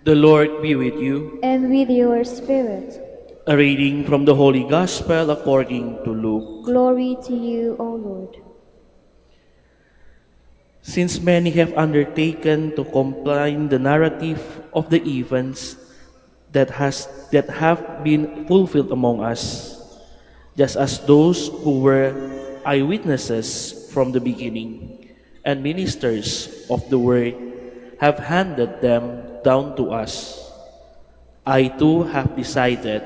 The Lord be with you. And with your spirit. A reading from the Holy Gospel according to Luke. Glory to you, O Lord. Since many have undertaken to compile the narrative of the events that have been fulfilled among us, just as those who were eyewitnesses from the beginning and ministers of the word have handed them down to us, I too have decided,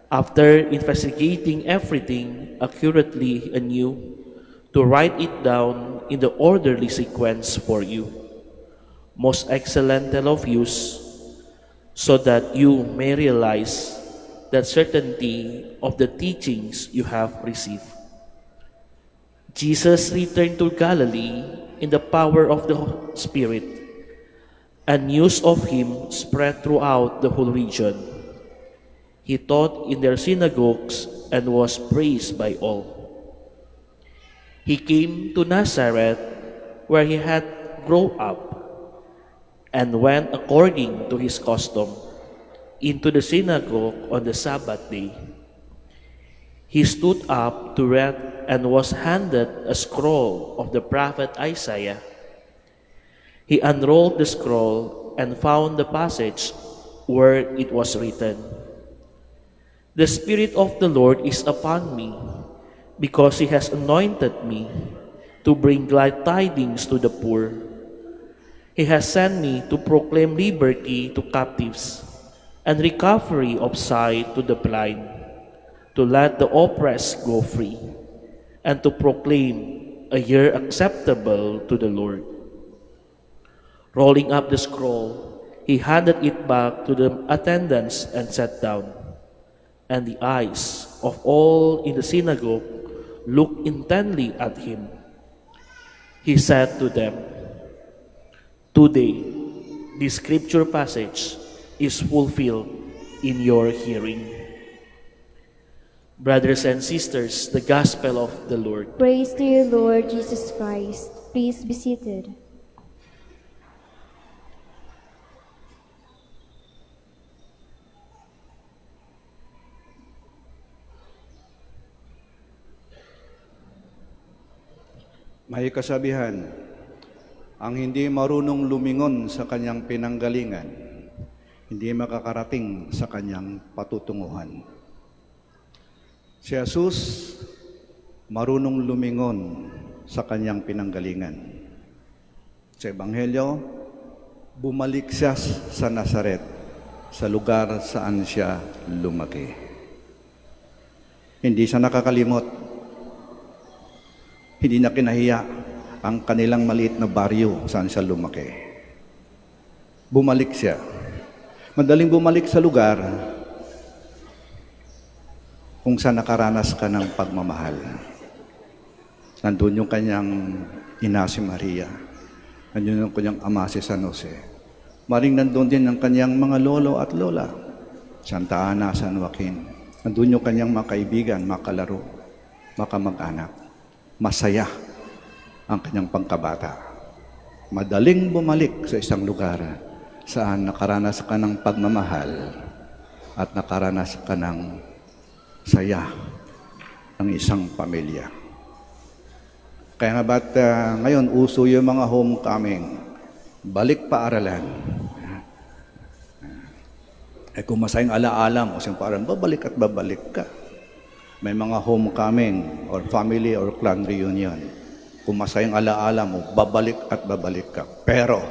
after investigating everything accurately anew, to write it down in the orderly sequence for you, most excellent Theophius, so that you may realize the certainty of the teachings you have received. Jesus returned to Galilee in the power of the Spirit, and news of him spread throughout the whole region. He taught in their synagogues and was praised by all. He came to Nazareth, where he had grown up, and went according to his custom into the synagogue on the Sabbath day. He stood up to read and was handed a scroll of the prophet Isaiah. He unrolled the scroll and found the passage where it was written, "The Spirit of the Lord is upon me, because He has anointed me to bring glad tidings to the poor. He has sent me to proclaim liberty to captives and recovery of sight to the blind, to let the oppressed go free, and to proclaim a year acceptable to the Lord." Rolling up the scroll, he handed it back to the attendants and sat down. And the eyes of all in the synagogue looked intently at him. He said to them, "Today, this scripture passage is fulfilled in your hearing." Brothers and sisters, the Gospel of the Lord. Praise to you, Lord Jesus Christ. Please be seated. May kasabihan, ang hindi marunong lumingon sa kanyang pinanggalingan, hindi makakarating sa kanyang patutunguhan. Si Jesus, marunong lumingon sa kanyang pinanggalingan. Sa Ebanghelyo, bumalik siya sa Nazaret, sa lugar saan siya lumaki. Hindi siya nakakalimot. Hindi na kinahiya ang kanilang maliit na baryo saan siya lumaki. Bumalik siya. Madaling bumalik sa lugar kung saan nakaranas ka ng pagmamahal. Nandun yung kanyang ina si Maria. Nandun yung kanyang ama si San Jose. Maring nandun din ang kanyang mga lolo at lola. Santa Ana, San Joaquin. Nandun yung kanyang mga kaibigan, mga kalaro, mga kamag-anak. Masaya ang kanyang pangkabata. Madaling bumalik sa isang lugar saan nakaranas ka ng pagmamahal at nakaranas ka ng saya ng isang pamilya. Kaya nga ba't ngayon uso yung mga homecoming, balik paaralan. Kung masayang alaala mo, parang babalik at babalik ka. May mga homecoming or family or clan reunion. Kung masayang alaala mo, babalik at babalik ka. Pero,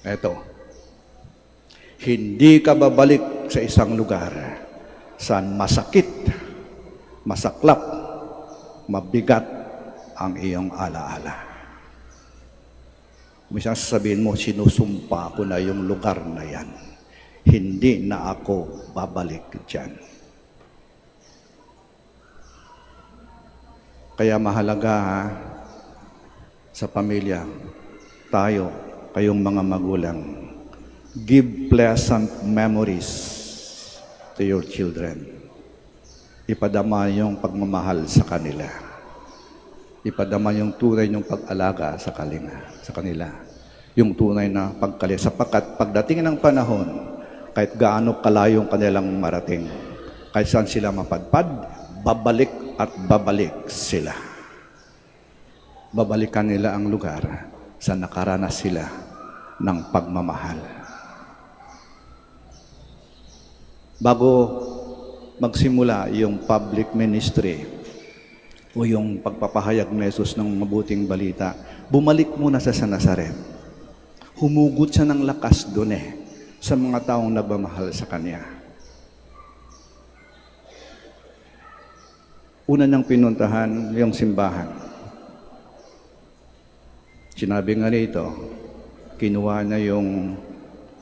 eto, hindi ka babalik sa isang lugar saan masakit, masaklap, mabigat ang iyong alaala. Minsan sasabihin mo, sinusumpa ko na yung lugar na yan. Hindi na ako babalik dyan. Kaya mahalaga sa pamilya, tayo, kayong mga magulang, give pleasant memories to your children. Ipadama yung pagmamahal sa kanila. Ipadama yung tunay yung pag-alaga sa kanila. yung tunay na pagkali. Sapagkat pagdating ng panahon, kahit gaano kalayong kanilang marating, kahit saan sila mapadpad, babalik at babalik sila. Babalikan nila ang lugar sa nakaranas sila ng pagmamahal. Bago magsimula yung public ministry o yung pagpapahayag ni Jesus ng mabuting balita, bumalik muna sa Nazaret. Humugot siya ng lakas doon sa mga taong nagmamahal sa Kanya. Una niyang pinuntahan yung simbahan. Sinabi nga nito, kinuha niya yung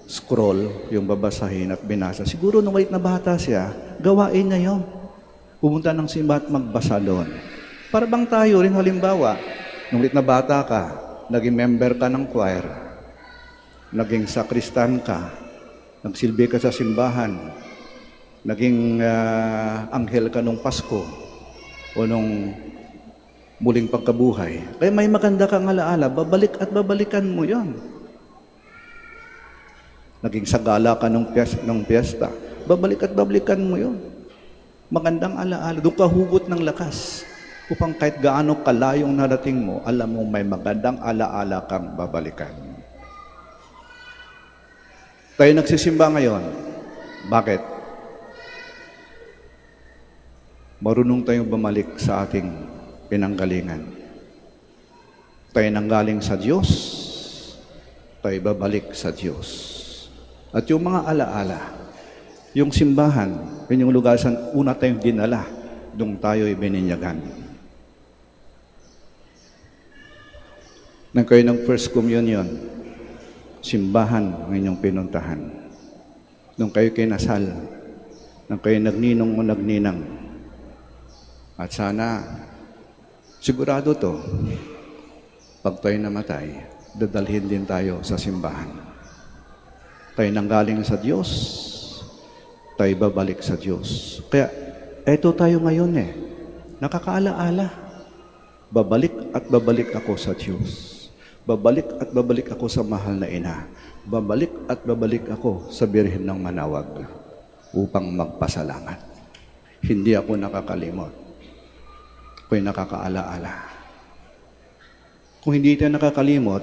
scroll, yung babasahin at binasa. Siguro nung maliit na bata siya, gawain niya yun. Pumunta ng simbahan at magbasa doon. Para bang tayo rin halimbawa, nung maliit na bata ka, naging member ka ng choir, naging sakristan ka, nagsilbi ka sa simbahan, naging anghel ka nung Pasko o nung muling pagkabuhay. Kaya may maganda kang alaala, babalik at babalikan mo yon. Naging sagala ka nung piyesta, babalik at babalikan mo yon. Magandang alaala, doon ka hugot ng lakas upang kahit gaano kalayong narating mo, alam mo may magandang alaala kang babalikan. Tayo nagsisimba ngayon. Bakit? Marunong tayong bumalik sa ating pinanggalingan. Tayo nanggaling sa Diyos, tayo babalik sa Diyos. At yung mga alaala, yung simbahan, yun yung lugar saan una tayong dinala, doon tayo'y bininyagan. Nang kayo ng First Communion, simbahan ang inyong pinuntahan. Nung kayo kinasal, nung kayo nagninong o nagninang. At sana, sigurado to, pag tayo namatay, dadalhin din tayo sa simbahan. Tayo nanggaling sa Diyos, tayo babalik sa Diyos. Kaya, eto tayo ngayon nakakaala-ala. Babalik at babalik ako sa Diyos. Babalik at babalik ako sa mahal na ina. Babalik at babalik ako sa Birhen ng Manawag upang magpasalamat. Hindi ako nakakalimot. Ako'y nakakaala-ala. Kung hindi tayo nakakalimot,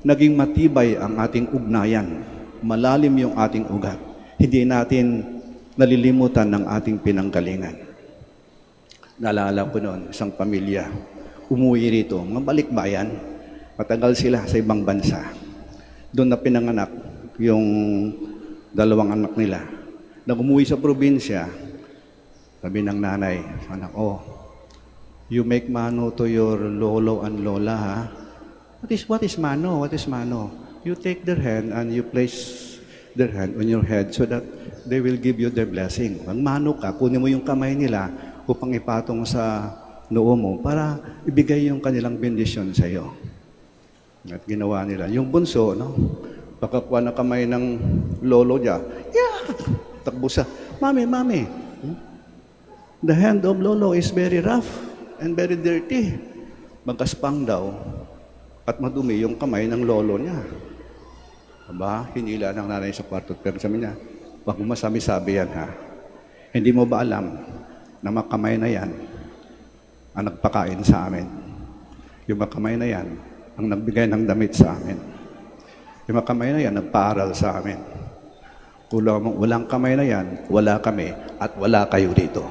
naging matibay ang ating ugnayan. Malalim yung ating ugat. Hindi natin nalilimutan ng ating pinanggalingan. Naalala ko noon, isang pamilya, umuwi rito, mga balikbayan. Matagal sila sa ibang bansa. Doon na pinanganak yung dalawang anak nila. Nang umuwi sa probinsya, sabi ng nanay, anak, you make mano to your lolo and lola, ha? What is mano? What is mano? You take their hand and you place their hand on your head so that they will give you their blessing. Ang mano ka, kunin mo yung kamay nila upang ipatong sa noo mo para ibigay yung kanilang bendisyon sa iyo. At ginawa nila. Yung bunso, pagkakuha ng kamay ng lolo niya, takbo siya, Mami, the hand of lolo is very rough and very dirty. Magkaspang daw at madumi yung kamay ng lolo niya. Aba, hinila ng nanay sa kwarto. Pero sabi niya, wag mo masabi-sabi yan, ha? Hindi mo ba alam na makamay na yan ang nagpakain sa amin? Yung makamay na yan ang nagbigay ng damit sa amin. Yung makamay na yan nagpaaral sa amin. Kung walang kamay na yan, wala kami at wala kayo dito.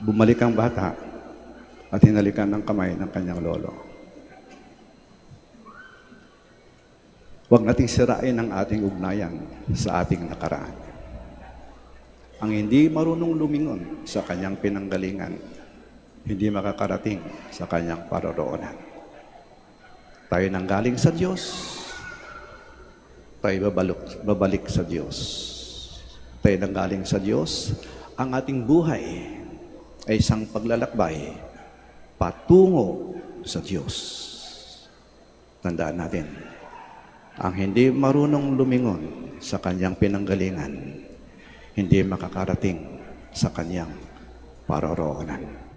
Bumalik ang bata at hinalikan ng kamay ng kanyang lolo. Huwag nating sirain ang ating ugnayan sa ating nakaraan. Ang hindi marunong lumingon sa kanyang pinanggalingan, hindi makakarating sa kanyang paroroonan. Tayo nanggaling sa Diyos, tayo babalik sa Diyos. Tayo nanggaling sa Diyos, ang ating buhay ay isang paglalakbay patungo sa Diyos. Tandaan natin, ang hindi marunong lumingon sa kanyang pinanggalingan, hindi makakarating sa kanyang paroroonan.